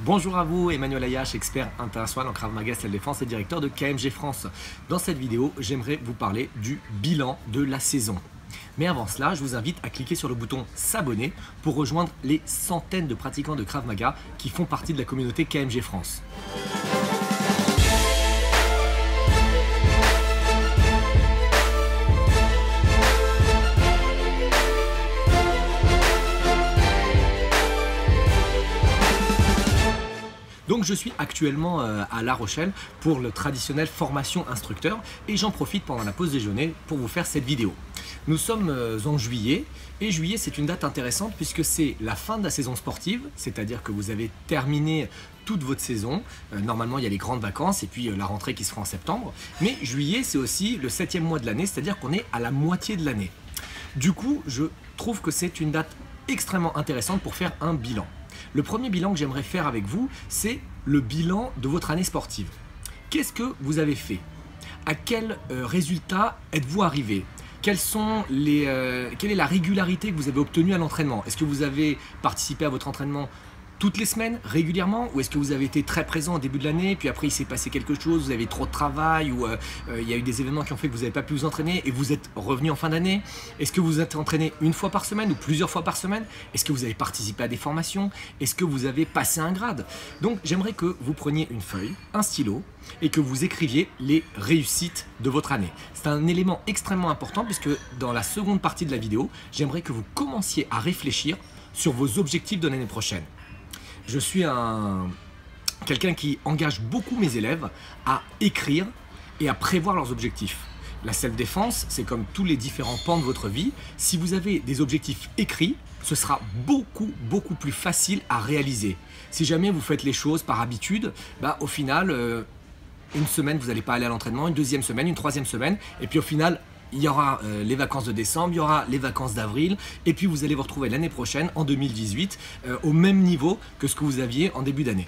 Bonjour à vous, Emmanuel Ayache, expert international en Krav Maga Self-Défense et directeur de KMG France. Dans cette vidéo, j'aimerais vous parler du bilan de la saison. Mais avant cela, je vous invite à cliquer sur le bouton s'abonner pour rejoindre les centaines de pratiquants de Krav Maga qui font partie de la communauté KMG France. Donc je suis actuellement à La Rochelle pour le traditionnel formation instructeur et j'en profite pendant la pause déjeuner pour vous faire cette vidéo. Nous sommes en juillet et juillet c'est une date intéressante puisque c'est la fin de la saison sportive, c'est-à-dire que vous avez terminé toute votre saison. Normalement il y a les grandes vacances et puis la rentrée qui se fera en septembre, mais juillet c'est aussi le 7e mois de l'année, c'est-à-dire qu'on est à la moitié de l'année. Du coup je trouve que c'est une date extrêmement intéressante pour faire un bilan. Le premier bilan que j'aimerais faire avec vous, c'est le bilan de votre année sportive. Qu'est-ce que vous avez fait? À quel résultat êtes-vous arrivé? Quelle est la régularité que vous avez obtenue à l'entraînement? Est-ce que vous avez participé à votre entraînement toutes les semaines, régulièrement, ou est-ce que vous avez été très présent au début de l'année, puis après il s'est passé quelque chose, vous avez trop de travail, ou il y a eu des événements qui ont fait que vous n'avez pas pu vous entraîner et vous êtes revenu en fin d'année? Est-ce que vous êtes entraîné une fois par semaine ou plusieurs fois par semaine? Est-ce que vous avez participé à des formations? Est-ce que vous avez passé un grade? Donc j'aimerais que vous preniez une feuille, un stylo, et que vous écriviez les réussites de votre année. C'est un élément extrêmement important puisque dans la seconde partie de la vidéo, j'aimerais que vous commenciez à réfléchir sur vos objectifs de l'année prochaine. Je suis quelqu'un qui engage beaucoup mes élèves à écrire et à prévoir leurs objectifs. La self-défense, c'est comme tous les différents pans de votre vie. Si vous avez des objectifs écrits, ce sera beaucoup plus facile à réaliser. Si jamais vous faites les choses par habitude, au final, une semaine, vous n'allez pas aller à l'entraînement, une deuxième semaine, une troisième semaine, et puis au final, il y aura les vacances de décembre, il y aura les vacances d'avril, et puis vous allez vous retrouver l'année prochaine, en 2018, au même niveau que ce que vous aviez en début d'année.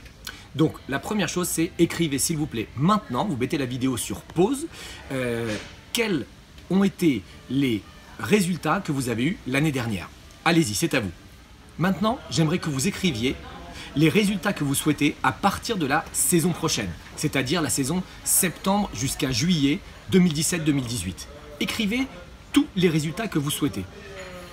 Donc la première chose, c'est écrivez s'il vous plaît maintenant, vous mettez la vidéo sur pause, quels ont été les résultats que vous avez eus l'année dernière. Allez-y, c'est à vous. Maintenant, j'aimerais que vous écriviez les résultats que vous souhaitez à partir de la saison prochaine, c'est-à-dire la saison septembre jusqu'à juillet 2017-2018. Écrivez tous les résultats que vous souhaitez,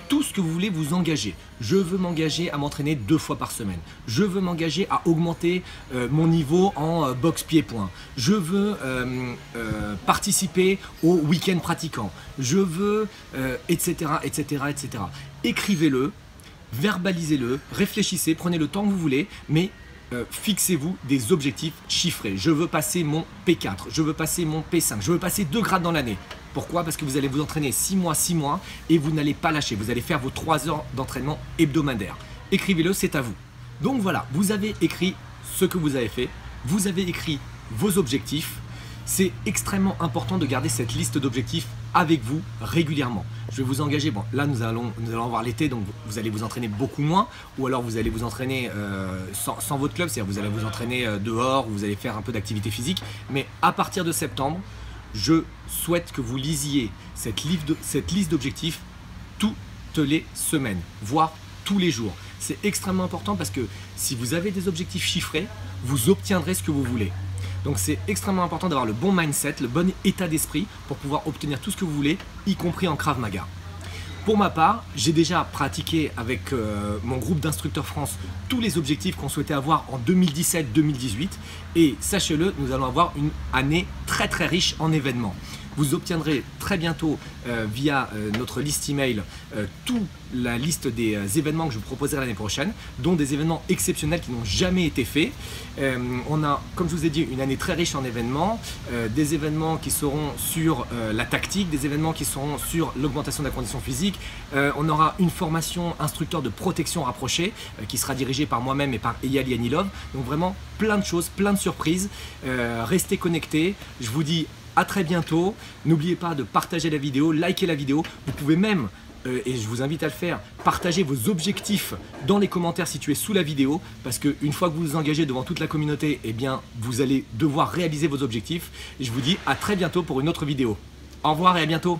tout ce que vous voulez vous engager. Je veux m'engager à m'entraîner 2 fois par semaine. Je veux m'engager à augmenter mon niveau en boxe pied-point. Je veux participer au week-end pratiquant. Je veux, etc., etc., etc. Écrivez-le, verbalisez-le, réfléchissez, prenez le temps que vous voulez, mais fixez-vous des objectifs chiffrés. Je veux passer mon P4, je veux passer mon P5, je veux passer 2 grades dans l'année. Pourquoi? Parce que vous allez vous entraîner 6 mois et vous n'allez pas lâcher. Vous allez faire vos 3 heures d'entraînement hebdomadaire. Écrivez-le, c'est à vous. Donc voilà, vous avez écrit ce que vous avez fait, vous avez écrit vos objectifs. C'est extrêmement important de garder cette liste d'objectifs avec vous régulièrement. Je vais vous engager, bon là nous allons avoir l'été, donc vous allez vous entraîner beaucoup moins, ou alors vous allez vous entraîner sans votre club, c'est-à-dire vous allez vous entraîner dehors, vous allez faire un peu d'activité physique, mais à partir de septembre, je souhaite que vous lisiez cette liste d'objectifs toutes les semaines, voire tous les jours. C'est extrêmement important parce que si vous avez des objectifs chiffrés, vous obtiendrez ce que vous voulez. Donc c'est extrêmement important d'avoir le bon mindset, le bon état d'esprit pour pouvoir obtenir tout ce que vous voulez, y compris en Krav Maga. Pour ma part, j'ai déjà pratiqué avec mon groupe d'instructeurs France tous les objectifs qu'on souhaitait avoir en 2017-2018 et sachez-le, nous allons avoir une année très riche en événements. Vous obtiendrez très bientôt via notre liste email toute la liste des événements que je vous proposerai l'année prochaine, dont des événements exceptionnels qui n'ont jamais été faits. On a, comme je vous ai dit, une année très riche en événements, des événements qui seront sur la tactique, des événements qui seront sur l'augmentation de la condition physique. On aura une formation instructeur de protection rapprochée qui sera dirigée par moi-même et par Eyal Yanilov. Donc vraiment plein de choses, plein de surprises. Restez connectés. Je vous dis à très bientôt. N'oubliez pas de partager la vidéo, liker la vidéo. Vous pouvez même, et je vous invite à le faire, partager vos objectifs dans les commentaires situés sous la vidéo parce qu'une fois que vous vous engagez devant toute la communauté, eh bien, vous allez devoir réaliser vos objectifs. Et je vous dis à très bientôt pour une autre vidéo. Au revoir et à bientôt.